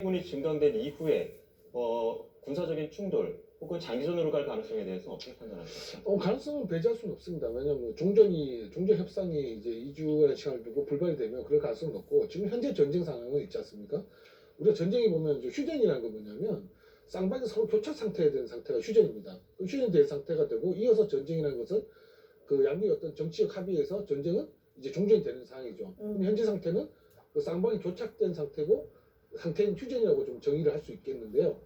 군이 증강된 이후에 군사적인 충돌 혹은 장기전으로 갈 가능성에 대해서 어떻게 판단하십니까? 가능성은 배제할 수는 없습니다. 왜냐하면 종전 협상이 이제 2주의 시간을 두고 불발이 되면 그럴 가능성은 없고, 지금 현재 전쟁 상황은 있지 않습니까? 우리가 전쟁이 보면 휴전이라는 건 뭐냐면 쌍방이 서로 교착 상태에 된 상태가 휴전입니다. 휴전이 된 상태가 되고, 이어서 전쟁이라는 것은 그 양국의 어떤 정치적 합의에서 전쟁은 이제 종전이 되는 상황이죠. 근데 현재 상태는 그 쌍방이 교착된 상태인 휴전이라고 좀 정의를 할 수 있겠는데요.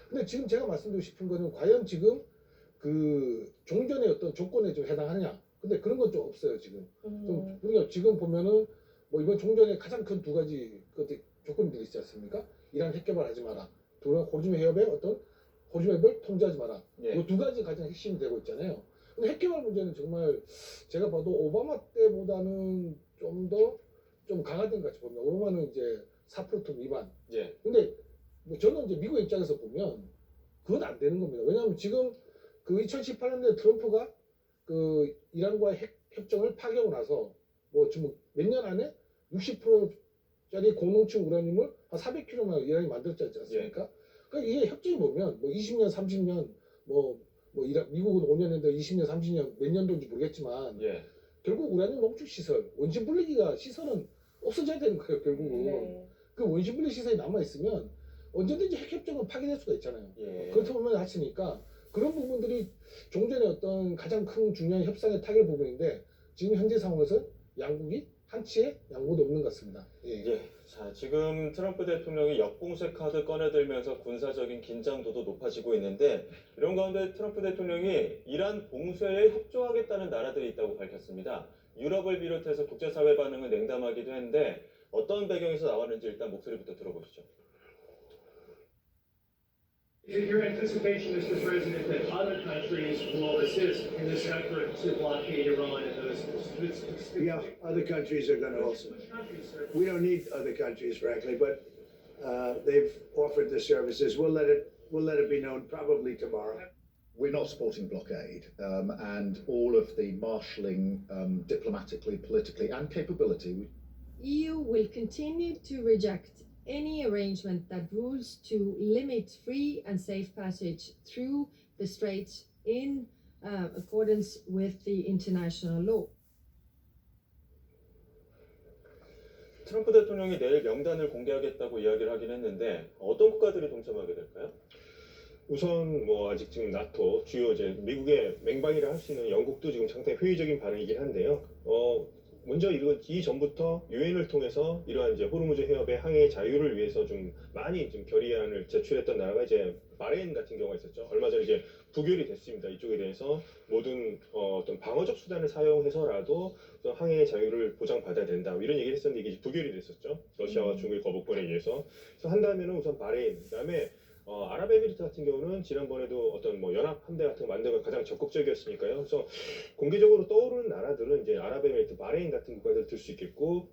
근데 지금 제가 말씀드리고 싶은 거는, 과연 지금 그 종전의 어떤 조건에 좀 해당하느냐? 근데 그런 건 좀 없어요 지금. 좀 우리가 지금 보면은 뭐 이번 종전의 가장 큰 두 가지 조건들이 있지 않습니까? 이란 핵 개발하지 마라. 호르무즈 해협의 어떤 호르무즈 해협을 통제하지 마라. 예. 이 두 가지 가장 핵심이 되고 있잖아요. 근데 핵 개발 문제는 정말 제가 봐도 오바마 때보다는 좀 강화된 것 같이 봅니다. 오바마는 이제 4% 미만. 예. 근데 뭐 저는 이제 미국 입장에서 보면 그건 안 되는 겁니다. 왜냐하면 지금 그 2018년에 트럼프가 그 이란과의 핵 협정을 파기하고 나서 뭐 지금 몇 년 안에 60%짜리 고농축 우라늄을 한 400kg만 이란이 만들었지 않습니까? 그러니까 이게 협정이 보면 뭐 20년, 30년 미국은 5년인데 20년, 30년 몇 년도인지 모르겠지만 결국 우라늄 농축 시설, 원심 분리기가 시설은 없어져야 되는 거예요. 결국은. 네. 그 원심 분리 시설이 남아 있으면 언제든지 핵 협정은 파기될 수가 있잖아요. 그렇다 보면 하시니까 그런 부분들이 종전의 어떤 가장 큰 중요한 협상의 타결 부분인데, 지금 현재 상황에서 양국이 한치의 양보도 없는 것 같습니다. 자, 지금 트럼프 대통령이 역공세 카드 꺼내들면서 군사적인 긴장도도 높아지고 있는데, 이런 가운데 트럼프 대통령이 이란 봉쇄에 협조하겠다는 나라들이 있다고 밝혔습니다. 유럽을 비롯해서 국제사회 반응은 냉담하기도 했는데 어떤 배경에서 나왔는지 일단 목소리부터 들어보시죠. Your anticipation, Mr. President, that other countries will assist in this effort to blockade Iran and those. Yeah, other countries are going to also. Which countries, sir? We don't need other countries, frankly, but they've offered the services. We'll let it be known probably tomorrow. We're not supporting blockade, and all of the marshalling diplomatically, politically, and capability. EU will continue to reject any arrangement that rules to limit free and safe passage through the straits in accordance with the international law. 트럼프 대통령이 내일 명단을 공개하겠다고 이야기를 하긴 했는데 어떤 국가들이 동참하게 될까요? 우선 뭐 아직 지금 나토 주요 이제 미국의 맹방이라 할 수 있는 영국도 지금 상당히 회의적인 반응이긴 한데요. 먼저 이전부터 유엔을 통해서 이러한 이제 호르무즈 해협의 항해 자유를 위해서 좀 많이 좀 결의안을 제출했던 나라가 이제 바레인 같은 경우가 있었죠. 얼마 전에 이제 부결이 됐습니다. 이쪽에 대해서 모든 어떤 방어적 수단을 사용해서라도 어떤 항해 자유를 보장받아야 된다. 뭐 이런 얘기를 했었는데 이게 부결이 됐었죠. 러시아와 중국의 거부권에 의해서. 그래서 한다면은 우선 바레인, 그다음에 아랍에미리트 같은 경우는 지난번에도 어떤 뭐 연합 함대 같은 거 만들고 가장 적극적이었으니까요. 그래서 공개적으로 떠오르는 나라들은 이제 아랍에미리트, 바레인 같은 국가들 들 수 있겠고,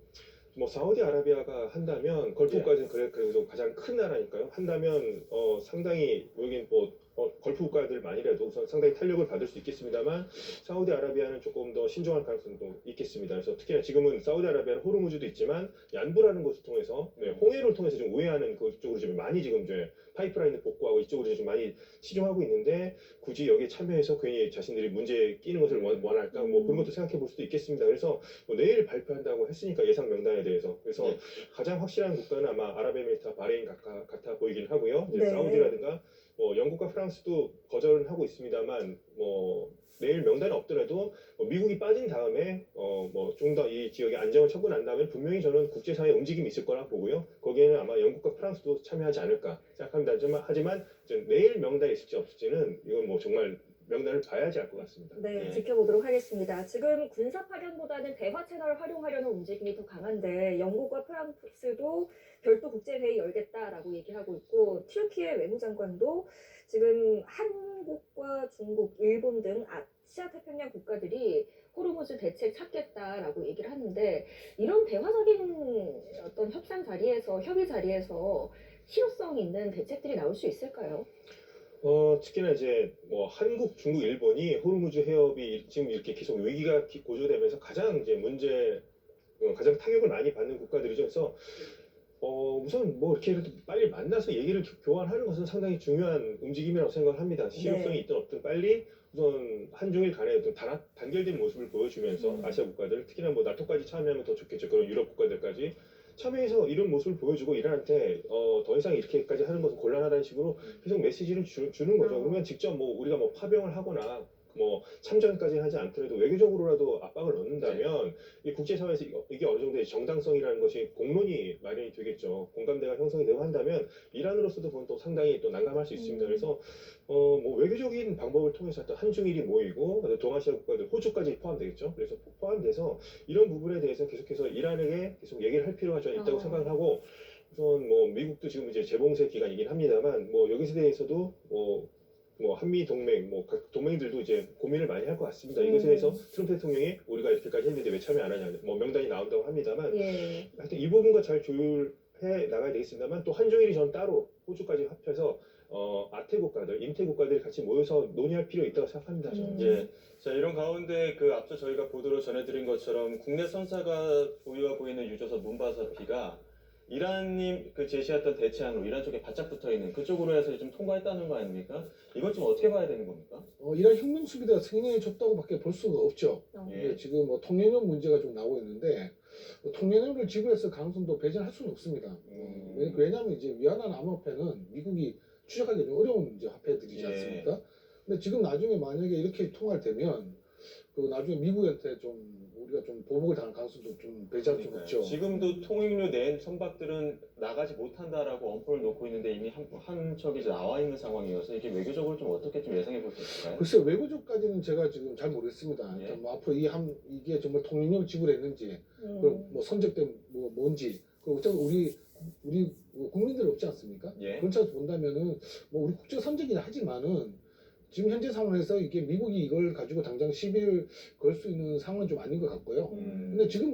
뭐 사우디아라비아가 한다면 걸프 국가에서는 그래도 가장 큰 나라니까요. 한다면 상당히 여긴 뭐 걸프 국가들만이라도 우선 상당히 탄력을 받을 수 있겠습니다만, 사우디아라비아는 조금 더 신중할 가능성도 있겠습니다. 그래서 특히나 지금은 사우디아라비아는 호르무즈도 있지만 얀부라는 곳을 통해서 홍해를 통해서 좀 우회하는 그쪽으로 좀 많이 지금 이제 파이프라인을 복구하고 이쪽으로 좀 많이 치중하고 있는데, 굳이 여기에 참여해서 괜히 자신들이 문제에 끼는 것을 원할까, 뭐 그런 것도 생각해 볼 수도 있겠습니다. 그래서 뭐 내일 발표한다고 했으니까 예상 명단에 대해서, 그래서 가장 확실한 국가는 아마 아랍에미리트와 바레인 같아 보이긴 하고요. 이제 네. 사우디라든가 뭐 영국과 프랑스도 거절은 하고 있습니다만, 뭐 내일 명단에 없더라도 미국이 빠진 다음에 뭐 좀 더 이 지역의 안정을 찾고 난 다음에 분명히 저는 국제사회 움직임이 있을 거라 보고요. 거기에는 아마 영국과 프랑스도 참여하지 않을까 생각합니다. 하지만 내일 명단에 있을지 없을지는 이건 뭐 정말 명단을 봐야지 알 것 같습니다. 네, 지켜보도록 하겠습니다. 지금 군사 파견보다는 대화 채널을 활용하려는 움직임이 더 강한데, 영국과 프랑스도 별도 국제회의 열겠다라고 얘기하고 있고, 튀르키예 외무장관도 지금 한국과 중국, 일본 등 아시아 태평양 국가들이 호르무즈 대책 찾겠다라고 얘기를 하는데, 이런 대화적인 어떤 협의 자리에서 실효성 있는 대책들이 나올 수 있을까요? 특히나 이제 뭐 한국, 중국, 일본이 호르무즈 해협이 지금 이렇게 계속 위기가 고조되면서 가장 이제 가장 타격을 많이 받는 국가들이죠. 그래서 우선 뭐 이렇게 빨리 만나서 얘기를 교환하는 것은 상당히 중요한 움직임이라고 생각을 합니다. 실효성이 있든 없든 빨리 우선 한중일 간의 어떤 단결된 모습을 보여주면서 아시아 국가들, 특히나 뭐 나토까지 참여하면 더 좋겠죠. 그런 유럽 국가들까지 참여해서 이런 모습을 보여주고 이란한테 더 이상 이렇게까지 하는 것은 곤란하다는 식으로 계속 메시지를 주는 거죠. 그러면 직접 뭐 우리가 뭐 파병을 하거나 뭐 참전까지 하지 않더라도 외교적으로라도 압박을 넣는다면 이 국제사회에서 이게 어느 정도의 정당성이라는 것이 공론이 마련이 되겠죠. 공감대가 형성이 되고 한다면 이란으로서도 그건 또 상당히 또 난감할 수 있습니다. 그래서 뭐 외교적인 방법을 통해서 또 한중일이 모이고 동아시아 국가들 호주까지 포함되겠죠. 그래서 포함돼서 이런 부분에 대해서 계속해서 이란에게 계속 얘기를 할 필요가 저는 있다고 생각을 하고 우선 뭐 미국도 지금 이제 재봉쇄 기간이긴 합니다만 뭐 여기서 대해서도 뭐 한미 동맹, 뭐 각 동맹들도 이제 고민을 많이 할 것 같습니다. 이것에 대해서 트럼프 대통령이 우리가 이렇게까지 했는데 왜 참여 안 하냐, 뭐 명단이 나온다고 합니다만, 예. 하여튼 이 부분과 잘 조율해 나가야 되겠습니다만 또 한중일이 전 따로 호주까지 합해서 아태 국가들, 인태 국가들이 같이 모여서 논의할 필요 있다고 생각합니다. 저는. 예. 자, 이런 가운데 그 앞서 저희가 보도로 전해드린 것처럼 국내 선사가 보유하고 있는 유조선 문바사피가 이란님 그 제시했던 대체항으로 이란 쪽에 바짝 붙어 있는 그쪽으로 해서 좀 통과했다는 거 아닙니까? 이것 좀 어떻게 봐야 되는 겁니까? 이란 혁명 수비대가 승인해 줬다고밖에 볼 수가 없죠. 예. 근데 지금 뭐 통연료 문제가 좀 나오고 있는데 통연료를 지불해서 가능성도 배제할 수는 없습니다. 왜냐하면 이제 위안화나 암호화폐는 미국이 추적하기 좀 어려운 이제 화폐들이지 예. 않습니까? 근데 지금 나중에 만약에 이렇게 통화를 되면 그 나중에 미국한테 좀 우리가 좀 보복을 당할 가능성도 좀 배제할 수 없죠. 지금도 통행료 낸 선박들은 나가지 못한다라고 엄포를 놓고 있는데 이미 한 척이 나와 있는 상황이어서 이게 외교적으로 좀 어떻게 좀 예상해 볼 수 있을까요? 글쎄 외교적까지는 제가 지금 잘 모르겠습니다. 예. 일단 뭐 앞으로 이게 정말 통행료를 지불했는지 그리고 뭐 선적된 뭐 뭔지 그리고 어차피 우리 국민들 없지 않습니까? 예. 그런 차에서 본다면은 뭐 우리 국제 선적이긴 하지만은 지금 현재 상황에서 이게 미국이 이걸 가지고 당장 시비를 걸 수 있는 상황은 좀 아닌 것 같고요. 근데 지금